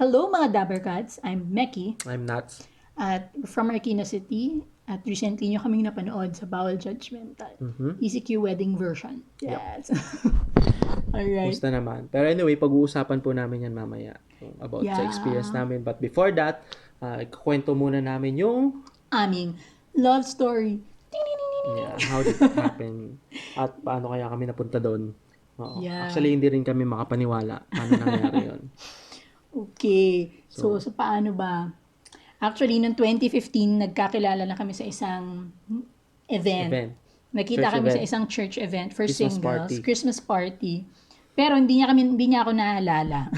Hello mga Dabbercats, I'm Meki I'm nuts. at we're from Marikina City at recently nyo kaming napanood sa Bawal Judgmental. ECQ wedding version. Yep. Yes. Alright. Musta naman. Pero anyway, pag-uusapan po namin yan mamaya. About sa experience namin. But before that, ikukwento muna namin yung Aming love story. how did it happen at paano kaya kami napunta doon. Oo. Yeah. Actually, hindi rin kami makapaniwala paano nangyari yun. Okay. So paano ba? Actually, noong 2015, nagkakilala na kami sa isang event. Nakita Church kami event. sa isang church event for Christmas singles. party. Christmas party. Pero hindi niya ako naalala.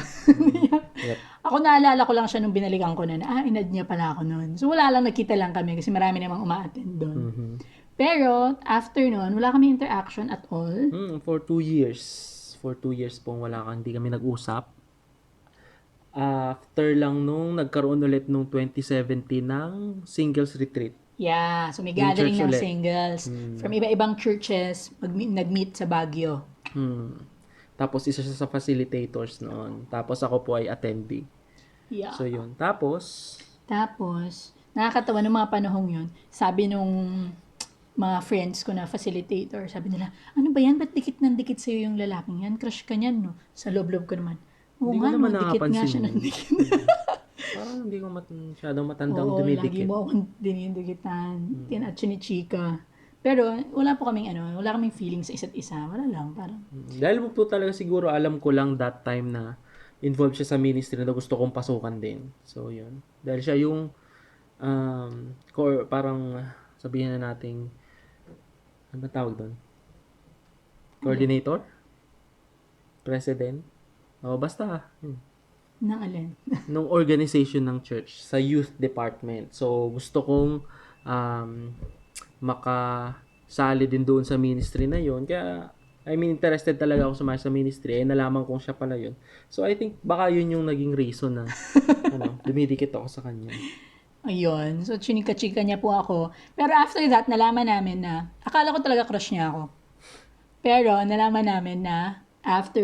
Yep. Ako naalala ko lang siya nung binalikan ko na inad niya pala ako noon. So wala lang, nakita lang kami kasi marami namang uma-attend doon. Pero after noon, wala kami interaction at all. For 2 years. For 2 years pong hindi kami nag-usap. After lang nung nagkaroon ulit nung 2017 ng singles retreat. Yeah, so may Yung gathering church ng ulit. singles from iba-ibang churches, nag-meet sa Baguio. Tapos isa siya sa facilitators noon. Tapos ako po ay attendee. Yeah. So yun. Tapos, Nakakatawa ng mga panahong yun. Sabi nung mga friends ko na facilitator, sabi nila, ano ba yan? Ba't dikit ng dikit sa'yo yung lalaking yan? Crush ka niyan, no? Sa loob-loob ko naman. Oo Hindi ko nga, naman no? Dikit nga nakapansin siya yun. ng dikit. parang hindi ko masyadong matandang Oo, lagi dumidikit. mo akong dinidikitan. At chinichika. Pero wala kaming feeling sa isa't isa. Wala lang, parang. Dahil po talaga siguro alam ko lang that time na involved siya sa ministry na gusto kong pasukan din. So yun. Dahil siya yung parang sabihin na nating ano ba tawag doon? Coordinator? President? O basta. Nang alin. Nung organization ng church sa youth department. So gusto kong makasali din doon sa ministry na yon. Kaya interested talaga ako sumali sa ministry. Nalaman kong siya pala yun. So I think baka yun yung naging reason na dumidikit ako sa kanya. Ayun. So, chinika-chika niya po ako. Pero after that, nalaman namin na, akala ko talaga crush niya ako. Pero, nalaman namin na, after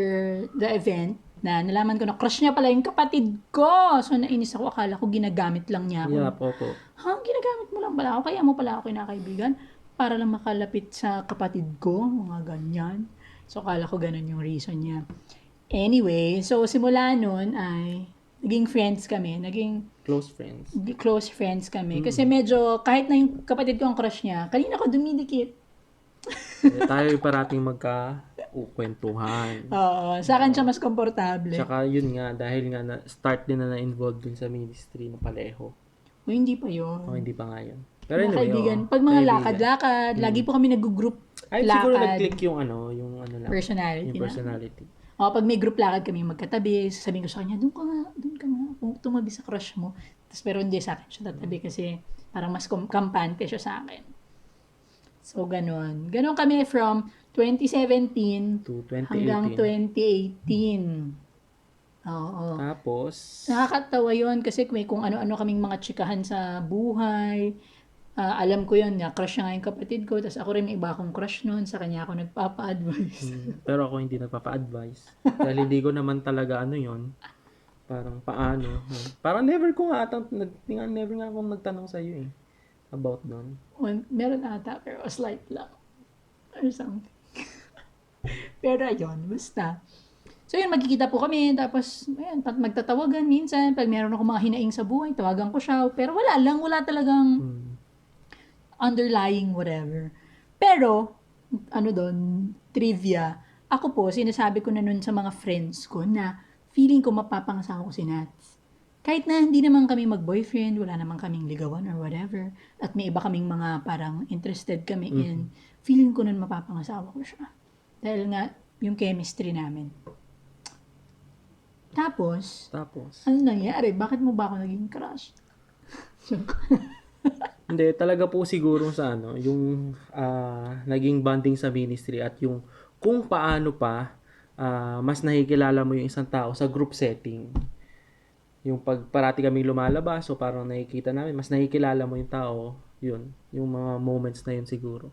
the event, na nalaman ko na crush niya pala yung kapatid ko. So, nainis ako. Akala ko ginagamit lang niya ako. Yeah, po. Ginagamit mo lang pala ako. Kaya mo pala ako kinakaibigan. Para lang makalapit sa kapatid ko. Mga ganyan. So, akala ko ganun yung reason niya. Anyway, so simula nun ay naging friends kami. Naging close friends kami. Kasi medyo, kahit na yung kapatid ko ang crush niya, kanina ko dumidikit. Tayo parating magka-kwentuhan. Oo, sa akin siya mas komportable. Tsaka yun nga, dahil nga start din na na-involved dun sa ministry na Paleho. O, hindi pa yun. O, hindi pa nga yun. Pero anyway, Kaibigan. Pag mga lakad-lakad, lagi po kami nag-group ay, lakad. siguro nag-click yung lang. Personality Yung personality. O, pag may group lakad kami magkatabi, sasabihin ko sa kanya, doon ka nga, kung tumabi sa crush mo. Tapos, pero hindi sa akin siya tatabi kasi parang mas kampante siya sa akin. So, ganun. Ganun kami from 2017 to 2018. hanggang 2018. Oo. Tapos, Nakakatawa yun kasi may kung ano-ano kaming mga chikahan sa buhay. Alam ko yun, crush niya nga yung kapatid ko. Tapos ako rin may iba akong crush nun. Sa kanya ako nagpapa-advise. pero ako hindi nagpapa-advise. Dahil hindi ko naman talaga yun. Parang paano. Parang never nga akong nagtanong sa iyo about doon. Meron ata, pero slight lang. Or something. Pero ayun, basta. So yun, magkikita po kami, tapos ayun, magtatawagan minsan. Pag meron ako mga hinaing sa buhay, tawagan ko siya. Pero wala talagang underlying whatever. Pero, trivia. Ako po, sinasabi ko na nun sa mga friends ko na feeling ko mapapangasawa ko si Nats. Kahit na hindi naman kami mag-boyfriend, wala naman kaming ligawan or whatever, at may iba kaming mga parang interested kami in, feeling ko nun mapapangasawa ko siya. Dahil nga, yung chemistry namin. Tapos, ano nangyari? Bakit mo ba ako naging crush? Hindi, talaga po siguro sa yung naging bonding sa ministry at yung kung paano pa mas nakikilala mo yung isang tao sa group setting. Yung pag parati kaming lumalabas, so parang nakikita namin, mas nakikilala mo yung tao, yun, yung mga moments na yun siguro.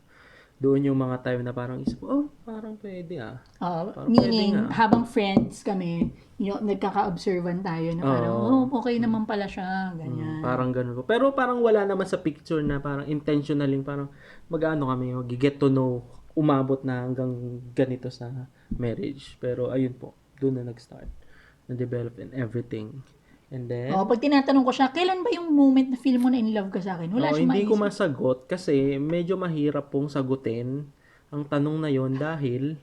doon yung mga time na parang isip, parang pwede Parang Meaning, pwede nga. habang friends kami, nagkaka-observan tayo na parang, okay naman pala siya, ganyan. Parang ganun po. Pero parang wala naman sa picture na parang intentionally, parang mag-ano kami, mag-get to know, umabot na hanggang ganito sa marriage. Pero ayun po, doon na nag-start. Na-develop and everything. And then, Pag tinatanong ko siya, kailan ba yung moment na feel mo na in love ka sa akin? Wala siyang hindi ko maisip. masagot kasi medyo mahirap pong sagutin ang tanong na yon dahil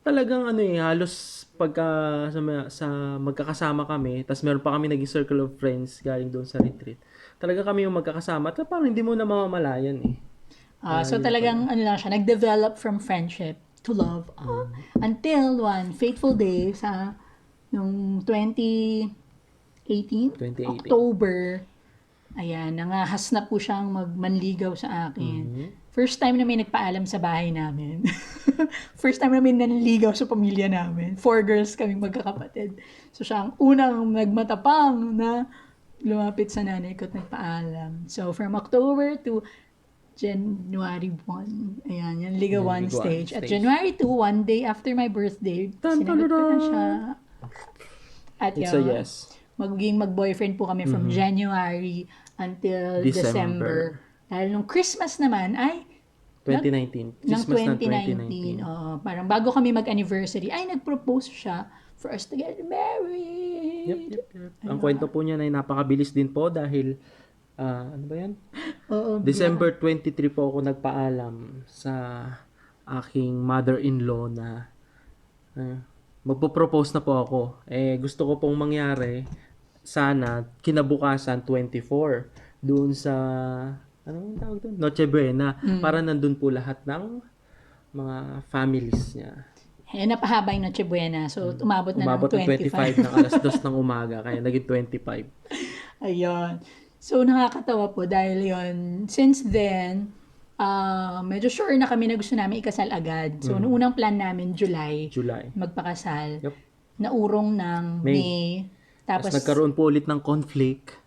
talagang halos pagka sa magkakasama kami, tas meron pa kami naging circle of friends galing doon sa retreat. Talaga kami yung magkakasama at parang hindi mo na mamamalayan eh. So talagang lang siya, nag-develop from friendship to love. Until one fateful day sa nung 2018, 2018. October, ayan, nangahas na po siyang magmanligaw sa akin. First time na may nagpaalam sa bahay namin. First time na may nanligaw sa pamilya namin. 4 girls kaming magkakapatid. So siya ang unang nagmatapang na lumapit sa nanay ko at nagpaalam. So from October to January 1. Ayan, yung ligawan stage. At January 2, one day after my birthday, sinagot ko na siya. At It's a yes. magiging mag-boyfriend po kami from January until December. Dahil nung Christmas naman ay 2019. ng Christmas ng 2019. Parang bago kami mag-anniversary, ay nag-propose siya for us to get married. Yep. Ang kwento po niya ay napakabilis din po dahil ano ba yan? December 23 po ako nagpaalam sa aking mother-in-law na magpo-propose na po ako. Gusto ko pong mangyari sana kinabukasan 24 doon sa anong tawag doon? Noche Buena para nandun po lahat ng mga families niya. Napahaba yung Noche Buena. So, umabot na Umabot ng 25. ng alas 2 ng umaga kaya naging 25. Ayun. So, nakakatawa po dahil yon since then, medyo sure na kami na gusto namin ikasal agad. So, noong unang plan namin, July. Magpakasal. Yep. Naurong ng May. Tapos nagkaroon po ulit ng conflict.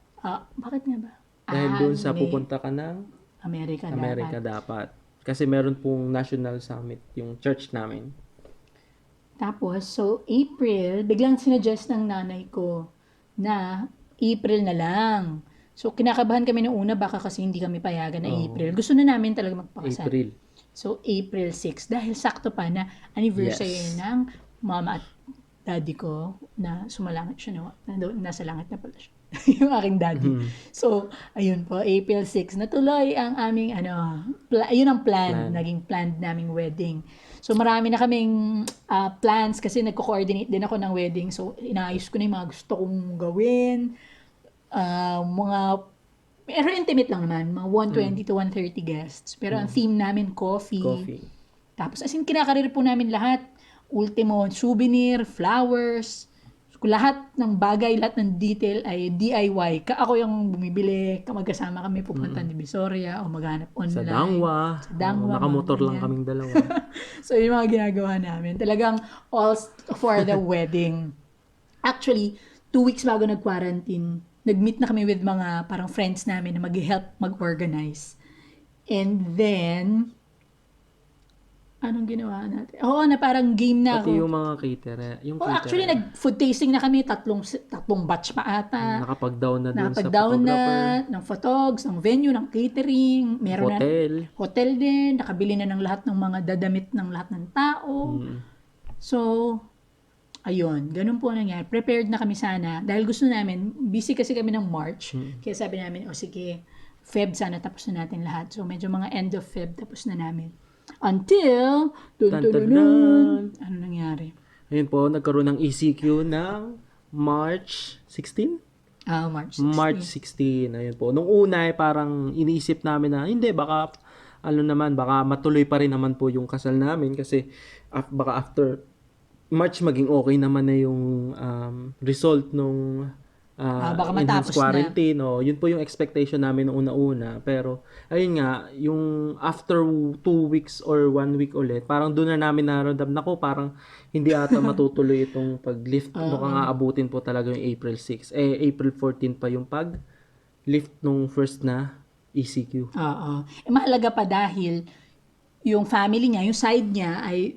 Bakit nga ba? Dahil doon sa pupunta ka ng Amerika dapat. Kasi meron pong national summit yung church namin. Tapos, so April, biglang sinuggest ng nanay ko na April na lang. So, kinakabahan kami noong una, baka kasi hindi kami payagan na April. Gusto na namin talaga magpakasal. April. So, April 6. Dahil sakto pa na anniversary ng mama at daddy ko na sumalangit siya. Nasa langit na pala siya. Yung aking daddy. So, ayun po, April 6. Natuloy ang aming, yun ang plan. Naging planned naming wedding. So, marami na kaming plans kasi nagko-coordinate din ako ng wedding. So, inaayos ko na yung mga gusto kong gawin. Pero intimate lang naman, mga 120 to 130 guests. Pero ang theme namin, coffee. Tapos, as in, kinakarir po namin lahat. Ultimo, souvenir, flowers, lahat ng bagay, lahat ng detail ay DIY. Ako yung bumibili, magkasama kami pupunta ni Visoria o maghanap online. Sa Dangwa. Nakamotor lang kaming dalawa. So, yung mga ginagawa namin. Talagang all for the wedding. Actually, 2 weeks bago nag-quarantine, nag-meet na kami with mga parang friends namin na mag-help mag-organize. And then, anong ginawa natin? Na parang game na Pati ako. yung mga caterer. Actually, nag-food tasting na kami. Tatlong batch pa ata. Nakapag-down na dun sa Nakapag-down photographer. na ng photogs, ng venue, ng catering. Meron hotel din. Nakabili na ng lahat ng mga dadamit ng lahat ng tao. So, ayun. Ganun po nangyari. Prepared na kami sana. Dahil gusto namin, busy kasi kami ng March. Kaya sabi namin, sige, Feb sana tapos na natin lahat. So, medyo mga end of Feb tapos na namin. Until, ano nangyari? Ayun po, nagkaroon ng ECQ ng March 16? March 16. March 16, ayun po. Nung una parang iniisip namin na, hindi, baka matuloy pa rin naman po yung kasal namin kasi baka after March maging okay naman na yung result nung baka enhanced matapos quarantine. Yun po yung expectation namin nung una-una. Pero, ayun nga, yung after 2 weeks or 1 week ulit, parang doon na namin nararamdaman ako, parang hindi ata matutuloy itong pag-lift. Mukhang aabutin po talaga yung April 6. April 14 pa yung pag-lift nung first na ECQ. Mahalaga pa dahil yung family niya, yung side niya ay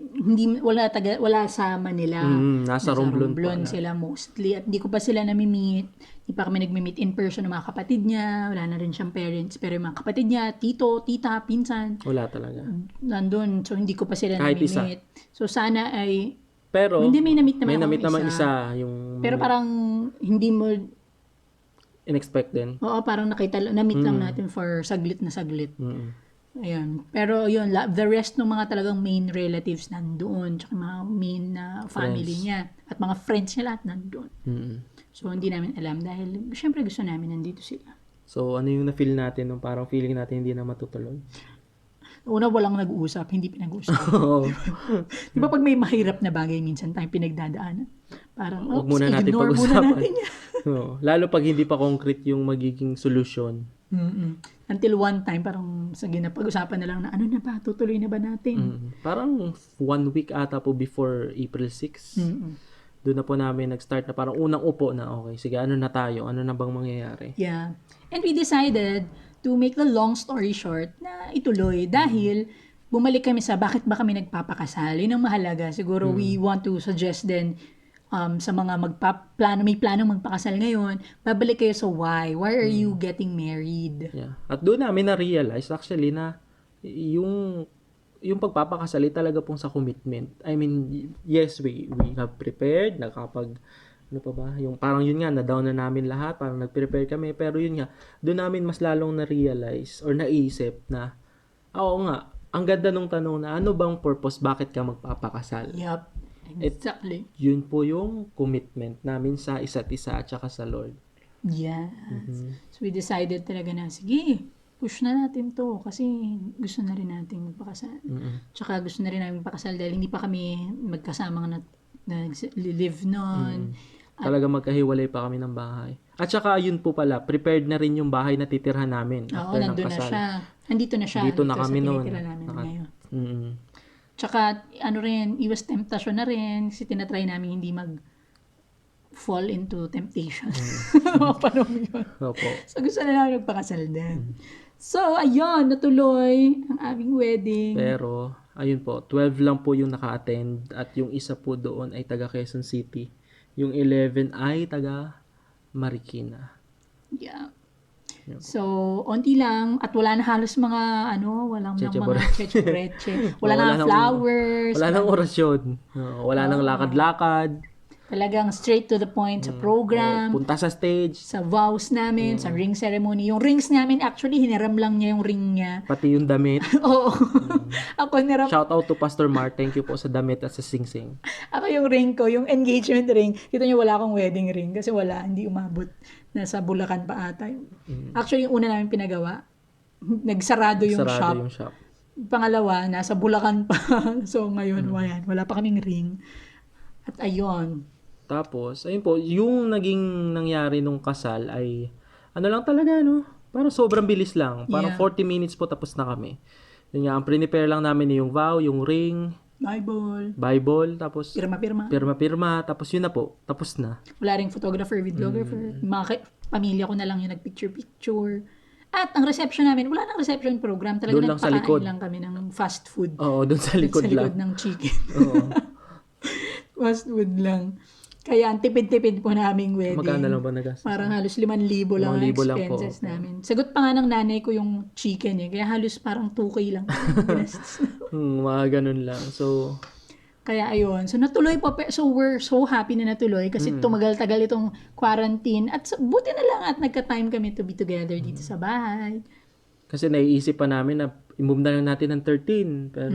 wala sa Manila. Nasa Romblon pala. Sila mostly at hindi ko pa sila nami-meet. Hindi pa kami nagmi-meet in person ng mga kapatid niya. Wala na rin siyang parents. Pero yung mga kapatid niya, tito, tita, pinsan, Wala talaga. nandun. So, hindi ko pa sila Kahit isa. nami-meet. So, sana ay, Pero, hindi, may na-meet naman may ako na-meet naman isa. yung Pero parang hindi mo, in-expect din. oo, parang na-meet lang natin for saglit na saglit. Mm. Ayun. Pero yun, the rest ng mga talagang main relatives nandoon, tsaka mga main na family Friends. niya, at mga friends niya lahat nandoon. Mm. So, hindi namin alam dahil, syempre gusto namin nandito sila. So, ano yung na-feel natin nung parang feeling natin hindi na matutuloy? Una, walang nag-uusap, hindi pinag-uusap. Oo. Di ba pag may mahirap na bagay, minsan tayong pinagdadaanan, parang, Huwag muna natin ignore muna pag-usapan. natin yan. Oo. Lalo pag hindi pa concrete yung magiging solusyon. Mm-mm. Until one time, parang sige na pag-usapan na lang na ano na ba, tutuloy na ba natin? Parang 1 week ata po before April 6. Mm-mm. Doon na po namin nag-start na parang unang upo na, okay, sige, ano na tayo? Ano na bang mangyayari? Yeah. And we decided to make the long story short na ituloy dahil bumalik kami sa bakit ba kami nagpapakasal. Yun ang mahalaga. Siguro we want to suggest din sa mga may planong magpakasal ngayon, babalik kayo sa why. Why are you getting married? Yeah. At doon namin na-realize actually na yung pagpapakasal ay talaga pong sa commitment. I mean, yes, we have prepared, ano pa ba? Yung parang yun nga, na-down na namin lahat, parang nag-prepare kami, pero yun nga, doon namin mas lalong na-realize or naisip na, oo nga, ang ganda nung tanong na, ano bang purpose, bakit ka magpapakasal? Yup. Exactly. Yun po yung commitment namin sa isa't isa at saka sa Lord. Yes. So we decided talaga na, sige, push na natin to kasi gusto na rin natin magpakasal. Tsaka gusto na rin namin magpakasal dahil hindi pa kami magkasamang nag-live noon. Talaga magkahiwalay pa kami ng bahay. At saka yun po pala, prepared na rin yung bahay na titirhan namin Oo, after ng nandun na kasal. siya. Andito na siya. Dito na Dito kami sa noon. tinitira namin ngayon. Mm-mm. Tsaka, ano rin, iwas temptasyon na rin kasi tinatry namin hindi fall into temptation. Mga panahon yun. Opo. So, gusto na namin magpakasal din. So, ayun, natuloy ang aming wedding. Pero, ayun po, 12 lang po yung naka-attend at yung isa po doon ay taga Quezon City. Yung 11 ay taga Marikina. Yeah. So, onti lang at wala na halos mga walang mga cheche-breche. Wala na flowers. Wala nang orasyon. Wala nang lakad-lakad. Talagang straight to the point sa program. Punta sa stage. Sa vows namin, sa ring ceremony. Yung rings namin, actually, hiniram lang niya yung ring niya. Pati yung damit. Oo. Ako hiniram. Shout out to Pastor Mark. Thank you po sa damit at sa sing-sing. Ako yung ring ko, yung engagement ring. Kita niyo wala akong wedding ring kasi wala, hindi umabot. Nasa Bulacan pa ata. Actually, yung una namin pinagawa, nagsarado yung Sarado shop. yung shop. Pangalawa, nasa Bulacan pa. So, ngayon, wala pa kaming ring. At ayun. Tapos, ayun po, yung naging nangyari nung kasal ay, ano lang talaga, no? Parang sobrang bilis lang. Parang 40 minutes po tapos na kami. Yun nga, ang prepare lang namin yung vow, yung ring, Bible, tapos pirma-pirma, tapos yun na po, tapos na. Wala ring photographer, videographer. Mga pamilya ko na lang yung nagpicture-picture. At ang reception namin, wala nang reception program. Talaga Doon lang sa likod. nagpakain lang kami ng fast food. Oo, doon sa likod lang. Sa likod ng chicken. Oo. Fast food lang. Kaya ang tipid-tipid po naming wedding. Magkano lang ba nagastos? Parang halos 5,000 lang ang 5,000 lang po. expenses namin. Sagot pa nga ng nanay ko yung chicken Kaya halos parang 2K lang. Mga ganun lang. So, kaya ayun. So natuloy po. So we're so happy na natuloy kasi tumagal-tagal itong quarantine. At buti na lang at nagka-time kami to be together dito sa bahay. kasi naiisip pa namin na i-move na lang natin ng 13. Pero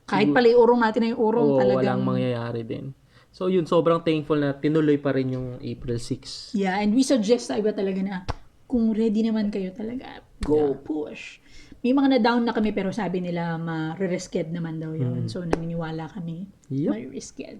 Kahit pala iurong natin na yung urong talagang. walang mangyayari din. So yun, sobrang thankful na tinuloy pa rin yung April 6. Yeah, and we suggest sa iba talaga na kung ready naman kayo talaga, go push. May mga na-down na kami pero sabi nila ma-risked naman daw yun. So naniniwala kami. Yep. Ma-risked.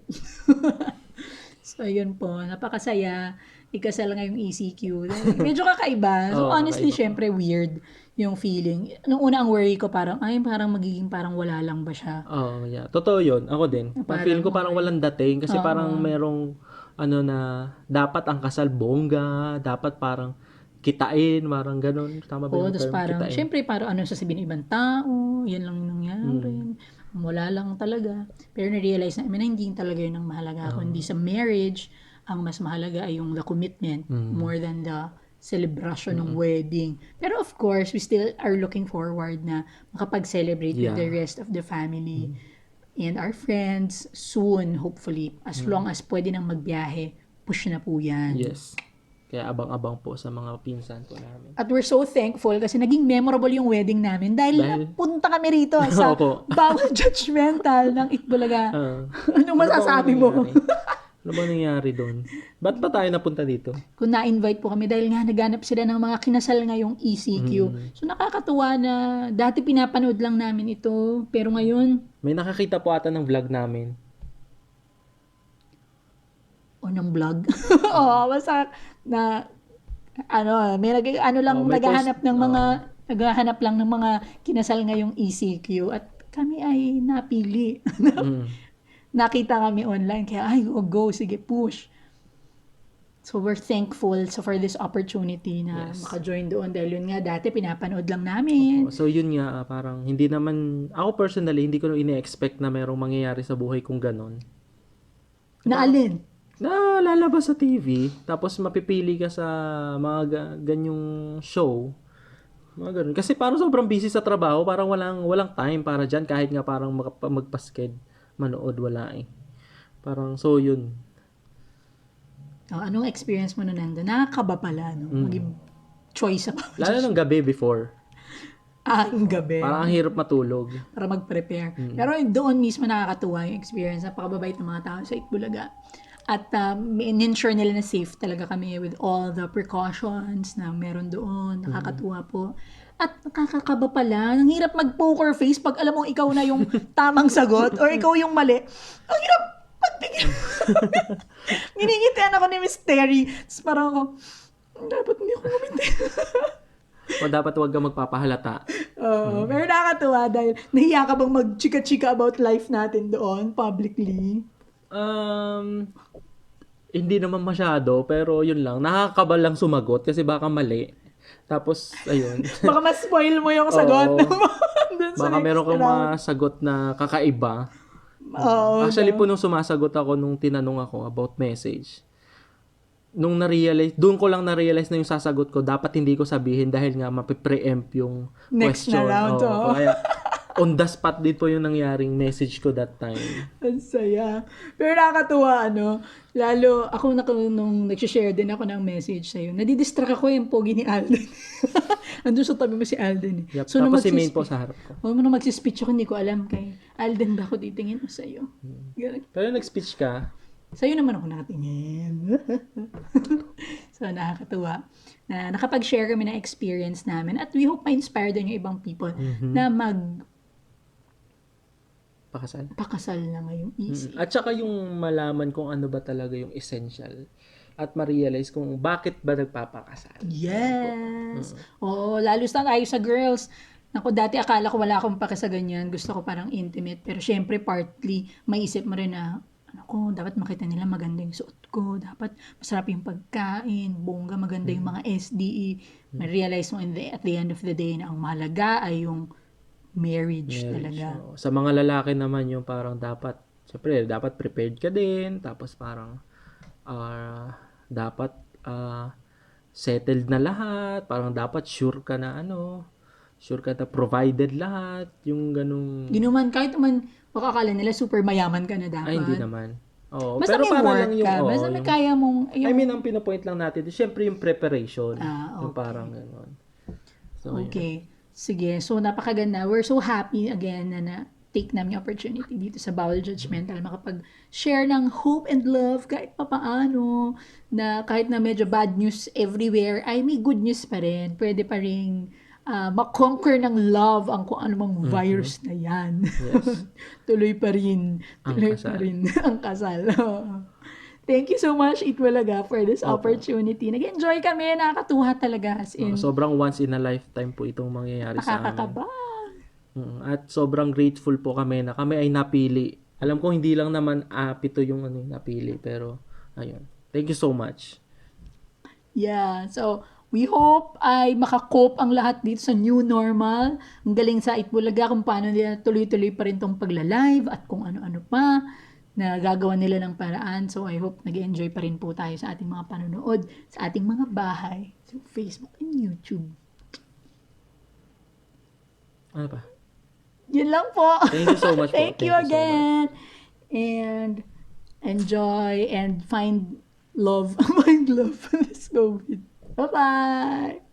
So yun po, napakasaya. Ikasal ngayong ECQ. Medyo kakaiba. So honestly, syempre weird yung feeling. Nung una ang worry ko parang magiging parang wala lang ba siya. Oh, yeah. Totoo yun. Ako din. Feeling ko parang walang dating kasi parang merong na dapat ang kasal bongga, dapat parang kitain, parang ganun. Tama ba Oo, yung tapos term parang, kitain? syempre, parang ano sasabihin ng ibang tao, yan lang yung nangyari. Wala lang talaga. Pero na-realize namin na hindi talaga yun ang mahalaga. Kundi sa marriage, ang mas mahalaga ay yung the commitment more than the celebration ng wedding. Pero of course, we still are looking forward na makapag-celebrate with the Yeah. rest of the family and our friends soon, hopefully. As long as pwede nang magbiyahe, push na po yan. Yes. Kaya abang-abang po sa mga pinsan po namin. At we're so thankful kasi naging memorable yung wedding namin dahil napunta kami rito sa Opo. bawat judgmental ng Itbulaga. Anong masasabi mo? Ano bang nangyari doon? Ba't ba tayo napunta dito? Kung na-invite po kami dahil nga naghanap sila ng mga kinasal ngayong ECQ. So nakakatuwa na dati pinapanood lang namin ito pero ngayon May nakakita po ata ng vlog namin. ng vlog. Oo, basta na may naghahanap ng mga naghahanap lang ng mga kinasal ngayong ECQ at kami ay napili. Nakita kami online kaya go sige push. So we're thankful for this opportunity na maka-join doon dahil yun nga dati pinapanood lang namin. So yun nga, parang hindi naman, ako personally, hindi ko ine-expect na merong mangyayari sa buhay kong ganon. Na alin? Na lalabas sa TV, tapos mapipili ka sa mga ganyong show. Mga ganun. Kasi parang sobrang busy sa trabaho, parang walang time para dyan, kahit nga parang magpasked, manood, wala eh. Parang, so yun. Anong experience mo na nandun? Nakakaba pala, no? Maging choice ako. Lalo ng gabi before. Ang gabi. Parang ang hirap matulog. Para mag-prepare. Pero doon mismo nakakatuwa yung experience. Napakababait ng mga tao sa Itbulaga. At in-ensure nila na safe talaga kami with all the precautions na meron doon. Nakakatuwa po. At nakakakaba pala. Ang hirap mag-poker face pag alam mo ikaw na yung tamang sagot or ikaw yung mali. Ang hirap magpigil. Ginigitian ako ni Miss Terry. Tapos parang ako, dapat hindi ako ngumiti. O dapat wag kang magpapahalata. Pero nakakatuwa dahil nahiya ka bang mag-chika-chika about life natin doon publicly? Hindi naman masyado, pero yun lang. Nakakaba lang sumagot kasi baka mali. Tapos, ayun. Baka ma-spoil mo yung sagot. Baka meron kang mga sagot na kakaiba. Actually po, nung sumasagot ako, nung tinanong ako about message, nung na-realize, doon ko lang na-realize na yung sasagot ko, dapat hindi ko sabihin dahil nga mapipreempt yung Next question. na round. Kaya, on the spot din po yung nangyaring message ko that time. Ang saya. Pero nakakatuwa, lalo ako nung nag-share din ako ng message sa'yo, nadidistract ako yung pogi ni Alden. Andun sa tabi mo si Alden. Yep. So, Tapos si Maine po sa harap ko. nung magsispeech ako, hindi ko alam kay Alden ba ako titingin o sa'yo. Ganun. Pero nag-speech ka, Sa'yo naman ako nakatingin. So, nakakatuwa na nakapag-share kami ng experience namin at we hope ma-inspire din yung ibang people na pakasal na ngayong easy. At saka yung malaman kung ano ba talaga yung essential at ma-realize kung bakit ba nagpapakasal. Yes! Oo, lalo na tayo sa girls. Naku, dati akala ko wala akong pake sa ganyan. Gusto ko parang intimate. Pero syempre, partly, maisip mo rin na, dapat makita nila maganda yung suot ko. Dapat masarap yung pagkain. Bongga, maganda yung mga SDE. Ma-realize mo at the end of the day na ang mahalaga ay yung marriage talaga. So, sa mga lalaki naman yung parang dapat, syempre, dapat prepared ka din. Tapos parang, dapat settled na lahat. Parang dapat sure ka na provided lahat. Yung ganung... Di naman, kahit naman, makakala nila super mayaman ka na dapat. Ay, hindi naman. Oo, Basta pero may para work lang yung, ka. Basta may kaya mong... I mean, ang pinapoint lang natin, syempre yung preparation. Okay. Yung parang gano'n. So, Okay. Sige. So, napakaganda. We're so happy again na take namin yung opportunity dito sa Bawal Judgmental makapag-share ng hope and love kahit papaano na kahit na medyo bad news everywhere ay may good news pa rin. Pwede pa rin makonquer ng love ang kung anumang virus na yan. Yes. Tuloy pa rin. Ang kasal. Thank you so much, Itbulaga, for this opportunity. Nag-enjoy kami. Nakakatuwa talaga. As in, sobrang once in a lifetime po itong mangyayari sa amin. nakakakaba. At sobrang grateful po kami na kami ay napili. Alam ko hindi lang naman pito yung napili, pero ayun. Thank you so much. Yeah. So, We hope ay makakope ang lahat dito sa new normal. Ang galing sa Itbulaga kung paano nila tuloy-tuloy pa rin tong pagla-live at kung ano-ano pa na gagawa nila ng paraan. So I hope nag-enjoy pa rin po tayo sa ating mga panonood, sa ating mga bahay, sa Facebook and YouTube. Ano pa? Yun lang po. Thank you so much po. Thank you Thank you so again. And enjoy and find love. Find love. Let's go. Bye-bye.